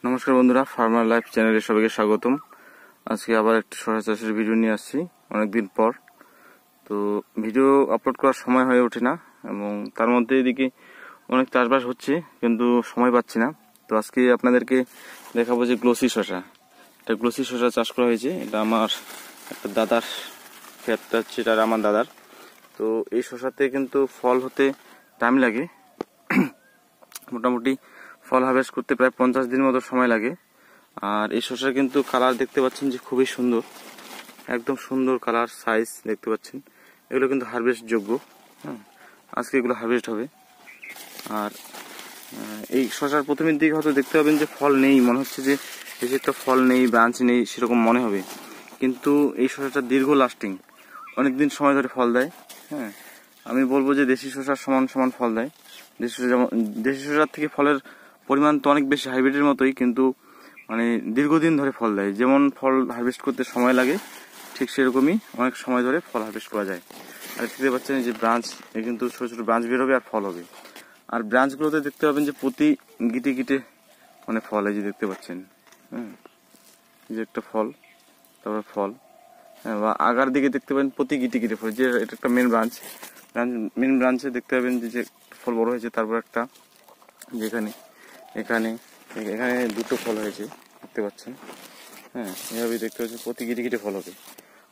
নমস্কার বন্ধুরা, farmer life চ্যানেলে সবাইকে স্বাগতম। আজকে আবার একটি শসা চাষের ভিডিও নিয়ে আসছি অনেকদিন পর। তো ভিডিও আপলোড করার সময় হয়ে ওঠে না, এবং তার মধ্যে এদিকে অনেক চাষবাস হচ্ছে কিন্তু সময় পাচ্ছি না। তো আজকে আপনাদেরকে দেখাবো যে গ্লোসি শসা, এটা গ্লোসি শসা চাষ করা হয়েছে। এটা আমার একটা দাদার ক্ষেতটা হচ্ছে, এটা আমার দাদার। তো এই শসাতে কিন্তু ফল হতে টাইম লাগে, মোটামুটি ফল হারভেস্ট করতে প্রায় 50 দিন মতো সময় লাগে। আর এই শসার কিন্তু কালার দেখতে পাচ্ছেন যে খুবই সুন্দর, একদম সুন্দর কালার, সাইজ দেখতে পাচ্ছেন। এগুলো কিন্তু হারভেস্ট যোগ্য। আজকে এগুলো হারভেস্ট হবে। আর এই শসার প্রথমের দিকে হয়তো দেখতে পাবেন যে ফল নেই, মনে হচ্ছে যে বেশি একটা ফল নেই, ব্রাঞ্চ নেই, সেরকম মনে হবে। কিন্তু এই শসাটা দীর্ঘ লাস্টিং, অনেকদিন সময় ধরে ফল দেয়। আমি বলবো যে দেশি শসার সমান সমান ফল দেয়। দেশি শসার থেকে ফলের পরিমাণ তো অনেক বেশি, হাইব্রিডের মতোই, কিন্তু মানে দীর্ঘদিন ধরে ফল দেয়। যেমন ফল হারভেস্ট করতে সময় লাগে, ঠিক সেরকমই অনেক সময় ধরে ফল হারভেস্ট করা যায়। আর দেখতে পাচ্ছেন যে ব্রাঞ্চ, কিন্তু ছোট ছোট ব্রাঞ্চ বের হবে আর ফল হবে। আর ব্রাঞ্চগুলোতে দেখতে পাবেন যে প্রতি গিটে গিটে মানে ফল, এই যে দেখতে পাচ্ছেন। এই যে একটা ফল, তারপর ফল, বা আগার দিকে দেখতে পাবেন প্রতি গিটে গিটে ফল। যে এটা একটা মেন ব্রাঞ্চ, মেন ব্রাঞ্চে দেখতে পাবেন যে ফল বড় হয়েছে। তারপর একটা যেখানে এখানে এখানে দুটো ফল হয়েছে দেখতে পাচ্ছেন। এভাবে দেখতে পাচ্ছেন প্রতি গিটে গিটে ফল হবে,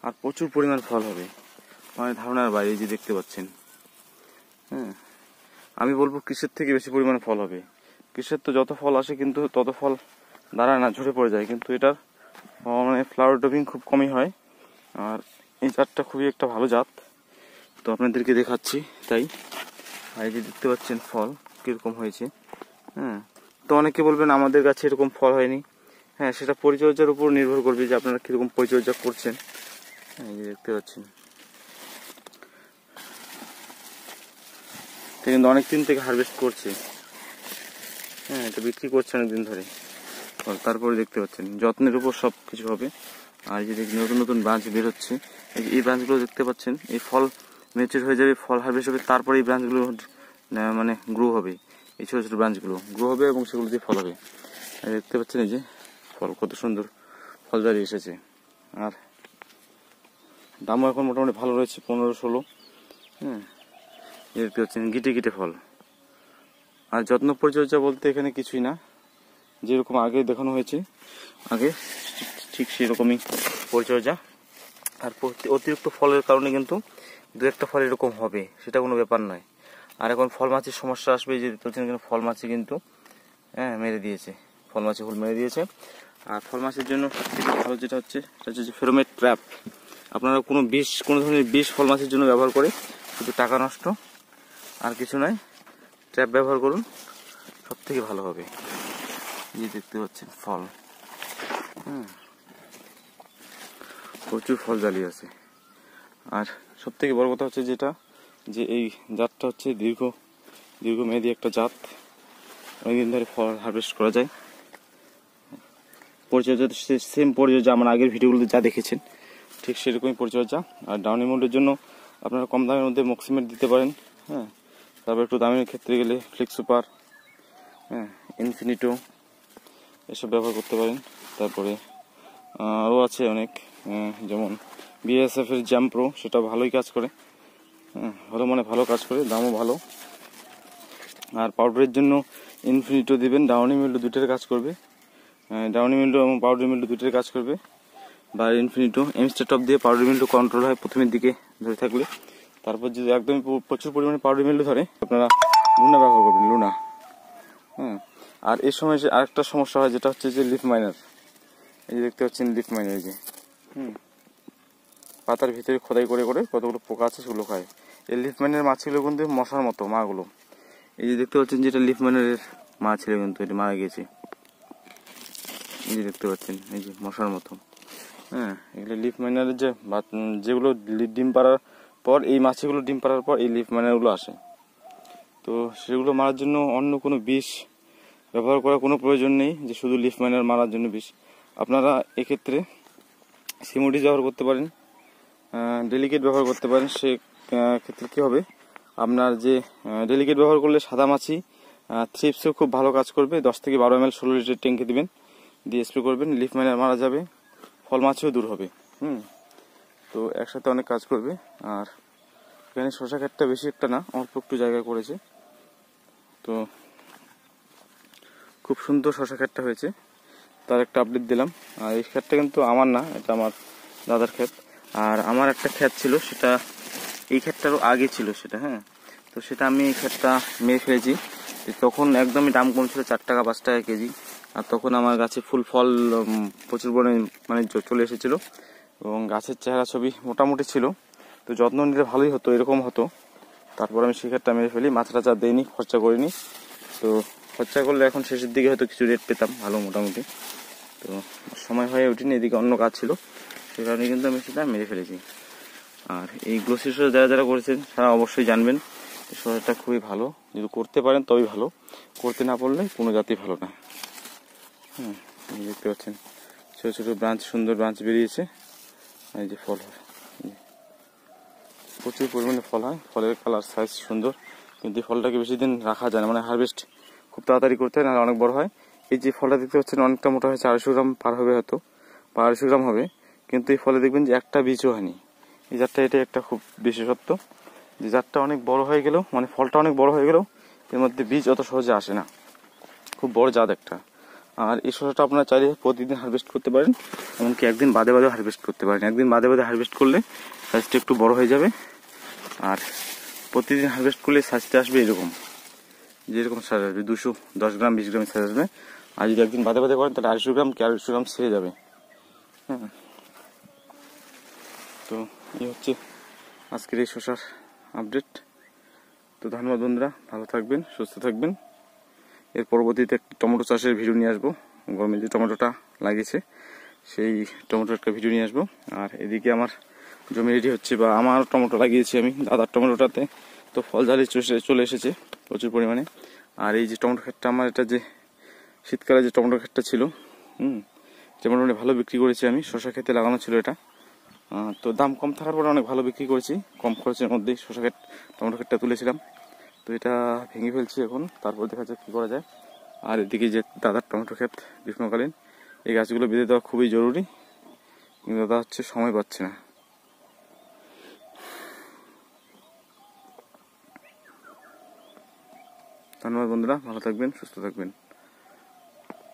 আর প্রচুর পরিমাণ ফল হবে, মানে ধারণার বাইরে। যে দেখতে পাচ্ছেন, আমি বলবো কৃষির থেকে বেশি পরিমাণে ফল হবে। কৃষির তো যত ফল আসে কিন্তু তত ফল দাঁড়ায় না, ঝরে পড়ে যায়। কিন্তু এটার মানে ফ্লাওয়ার ড্রপিং খুব কমই হয়। আর এই জাতটা খুবই একটা ভালো জাত, তো আপনাদেরকে দেখাচ্ছি তাই। আর এই যে দেখতে পাচ্ছেন ফল কিরকম হয়েছে। তো অনেকে বলবেন আমাদের কাছে এরকম ফল হয়নি। সেটা পরিচর্যার উপর নির্ভর করবে যে আপনারা কিরকম পরিচর্যা করছেন। এই যে দেখতে পাচ্ছেন, কিন্তু অনেক দিন থেকে হারভেস্ট করছে। এটা বিক্রি করছে অনেকদিন ধরে। তারপরে দেখতে পাচ্ছেন যত্নের উপর সব কিছু হবে। আর যে নতুন নতুন ব্রাঞ্চ বের হচ্ছে, এই ব্রাঞ্চগুলো দেখতে পাচ্ছেন। এই ফল ম্যাচিউর হয়ে যাবে, ফল হারভেস্ট হবে, তারপরে এই ব্রাঞ্চগুলো মানে গ্রো হবে। এই ছোটো ছোটো ব্রাঞ্চগুলো গ্রো হবে এবং সেগুলো দিয়ে ফল হবে। দেখতে পাচ্ছেন এই যে ফল, কত সুন্দর ফল দাঁড়িয়ে এসেছে। আর দামও এখন মোটামুটি ভালো রয়েছে, 15-16। দেখতে পাচ্ছেন গিটে গিটে ফল। আর যত্ন পরিচর্যা বলতে এখানে কিছুই না, যেরকম আগে দেখানো হয়েছে আগে ঠিক সেরকমই পরিচর্যা। আর অতিরিক্ত ফলের কারণে কিন্তু দু একটা ফল এরকম হবে, সেটা কোনো ব্যাপার নয়। আর এখন ফল মাছির সমস্যা আসবে, যে দেখছেন ফল মাছি কিন্তু মেরে দিয়েছে, ফল মাছি হুল মেরে দিয়েছে। আর ফল মাছির জন্য সবথেকে ভালো যেটা হচ্ছে, সেটা হচ্ছে ফেরোমেট ট্র্যাপ। আপনারা কোনো ধরনের বিষ ফল মাছির জন্য ব্যবহার করে শুধু টাকা নষ্ট, আর কিছু নয়। ট্র্যাপ ব্যবহার করুন, সব থেকে ভালো হবে। এই দেখতে পাচ্ছেন ফল, প্রচুর ফল জ্বালিয়ে আছে। আর সব থেকে বড় কথা হচ্ছে যেটা, যে এই জাতটা হচ্ছে দীর্ঘমেয়াদী একটা জাত, অনেকদিন ধরে ফল হারভেস্ট করা যায়। পরিচর্যা সেম পরিচর্যা আমার আগের ভিডিওগুলোতে যা দেখেছেন ঠিক সেরকমই পরিচর্যা। আর ডাউনি মোল্ডের জন্য আপনারা কম দামের মধ্যে মক্সিমেট দিতে পারেন। তারপর একটু দামের ক্ষেত্রে গেলে ফ্লিক্স সুপার, ইনফিনিটো এসব ব্যবহার করতে পারেন। তারপরে আরও আছে অনেক, যেমন বিএসএফ এর জ্যাম প্রো, সেটা ভালোই কাজ করে, ভালো কাজ করে, দামও ভালো। আর পাউডারের জন্য ইনফিনিটো দিবেন, ডাউনি মিল্ডো দুটোর কাজ করবে। ডাউনি মিল্ডো এবং পাউডার মিল্ডো দুটোর কাজ করবে। বা ইনফিনিটো এমস্টার টপ দিয়ে পাউডার মিল্ডো কন্ট্রোল হয় প্রথমের দিকে ধরে থাকলে। তারপর যদি একদমই প্রচুর পরিমাণে পাউডার মিল্ডো ধরে, আপনারা লুনা ব্যবহার করবেন, লুনা। আর এই সময় যে আরেকটা সমস্যা হয়, যেটা হচ্ছে যে লিফ মাইনার। এই যে দেখতে পাচ্ছেন লিফ মাইনার, এই যে পাতার ভিতরে খোদাই করে করে কতগুলো পোকা আছে সেগুলো খায়। এই লিফ মাইনার মাছগুলো কিন্তু মশার মতো, মাগুলো। এই যে দেখতে পাচ্ছেন যেটা লিফ মাইনারের মা ছিল, কিন্তু এটা মারা গেছে। এই যে দেখতে পাচ্ছেন, এই যে মশার মতো। এগুলো লিফ মাইনারের যেগুলো ডিম পাড়ার পর, এই মাছিগুলো ডিম পাড়ার পর এই লিফ মাইনারগুলো আসে। তো সেগুলো মারার জন্য অন্য কোনো বিষ ব্যবহার করার কোনো প্রয়োজন নেই, যে শুধু লিফ মাইনার মারার জন্য বিষ। আপনারা এক্ষেত্রে সিমোডিস ব্যবহার করতে পারেন, ডেলিকেট ব্যবহার করতে পারেন। সে ক্ষেত্রে কী হবে, আপনার যে ডেলিকেট ব্যবহার করলে সাদা মাছি থ্রিপসও খুব ভালো কাজ করবে। 10 থেকে 12 ml 16 লিটার ট্যাঙ্কে দিবেন। দিয়ে স্প্রে করবেন, লিফ মাইনার মারা যাবে, ফল মাছিও দূর হবে। তো একসাথে অনেক কাজ করবে। আর এখানে শশা ক্ষেতটা বেশি একটা না, অল্প একটু জায়গা করেছে। তো খুব সুন্দর শশা ক্ষেতটা হয়েছে, তার একটা আপডেট দিলাম। আর এই ক্ষেতটা কিন্তু আমার না, এটা আমার দাদার ক্ষেত। আর আমার একটা ক্ষেত ছিল, সেটা এই ক্ষেতটারও আগে ছিল সেটা, হ্যাঁ। তো সেটা আমি এই ক্ষেতটা মেরে ফেলেছি। তখন একদমই দাম কম ছিল, 4 টাকা 5 টাকা কেজি। আর তখন আমার গাছে ফুল ফল প্রচুর পরিমাণে মানে চলে এসেছিলো, এবং গাছের চেহারা ছবি মোটামুটি ছিল। তো যত্ন নিলে ভালোই হতো, এরকম হতো। তারপর আমি সেই ক্ষেতটা মেরে ফেলি, মাছ টাছ দেয়নি, খরচা করিনি। তো খরচা করলে এখন শেষের দিকে হয়তো কিছু রেট পেতাম ভালো মোটামুটি। তো সময় হয়ে ওঠেনি, এদিকে অন্য কাজ ছিল, সে কারণে কিন্তু আমি সেটা মেরে ফেলেছি। আর এই গ্লোসি শসা যারা যারা করেছেন তারা অবশ্যই জানবেন এই শসাটা খুবই ভালো, যদি করতে পারেন তবেই ভালো, করতে না পারলে কোনো জাতি ভালো না। দেখতে পাচ্ছেন ছোটো ছোটো ব্রাঞ্চ, সুন্দর ব্রাঞ্চ বেরিয়েছে। এই যে ফল হয়, প্রচুর পরিমাণে ফল হয়, ফলের কালার সাইজ সুন্দর। কিন্তু এই ফলটাকে বেশি দিন রাখা যায় না, মানে হারভেস্ট খুব তাড়াতাড়ি করতে হয়, নাহলে অনেক বড় হয়। এই যে ফলটা দেখতে পাচ্ছেন অনেকটা মোটা হয়েছে, 250 গ্রাম পার হবে, হয়তো 250 গ্রাম হবে। কিন্তু এই ফলে দেখবেন যে একটা বীজও হয়নি। এই জাতটা, এটা একটা খুব বিশেষত্ব, যে জাতটা অনেক বড় হয়ে গেলেও, মানে ফলটা অনেক বড় হয়ে গেলেও এর মধ্যে বীজ অত সহজে আসে না, খুব বড় জাত একটা। আর এই শসাটা আপনারা চাইলে প্রতিদিন হারভেস্ট করতে পারেন, এমনকি একদিন বাদে বাদে হারভেস্ট করতে পারেন। একদিন বাদে বাদে হারভেস্ট করলে সাইজটা একটু বড় হয়ে যাবে। আর প্রতিদিন হারভেস্ট করলে সাইজটা আসবে এরকম, যেরকম সাইজ আসবে 210 গ্রাম 20 গ্রামের সাইজ আসবে। আর যদি একদিন বাদে বাদে করেন তাহলে 250 গ্রাম কি 250 গ্রাম ছেড়ে যাবে। হ্যাঁ, তো এই হচ্ছে আজকের এই শসার আপডেট। তো ধন্যবাদ বন্ধুরা, ভালো থাকবেন, সুস্থ থাকবেন। এর পরবর্তীতে একটি টমেটো চাষের ভিডিও নিয়ে আসবো, গরমে যে টমেটোটা লাগিয়েছে সেই টমেটোর একটা ভিডিও নিয়ে আসবো। আর এদিকে আমার জমি রেডি হচ্ছে, বা আমার টমেটো লাগিয়েছি আমি, দাদার টমেটোটাতে তো ফল ঝালি চলে এসেছে প্রচুর পরিমাণে। আর এই যে টমেটো ক্ষেতটা আমার, এটা যে শীতকালে যে টমেটো ক্ষেতটা ছিল, যে মোটামুটি ভালো বিক্রি করেছি আমি, শশা ক্ষেতে লাগানো ছিল এটা। তো দাম কম থাকার পরে অনেক ভালো বিক্রি করেছি, কম খরচের মধ্যেই শশা ক্ষেত টমেটো ক্ষেতটা তুলেছিলাম। তো এটা ভেঙে ফেলছি এখন, তারপর দেখা যাক কী করা যায়। আর এদিকে যে দাদার টমেটো ক্ষেত গ্রীষ্মকালীন, এই গাছগুলো বেঁধে দেওয়া খুবই জরুরি, কিন্তু দাদা হচ্ছে সময় পাচ্ছে না। ধন্যবাদ বন্ধুরা, ভালো থাকবেন, সুস্থ থাকবেন।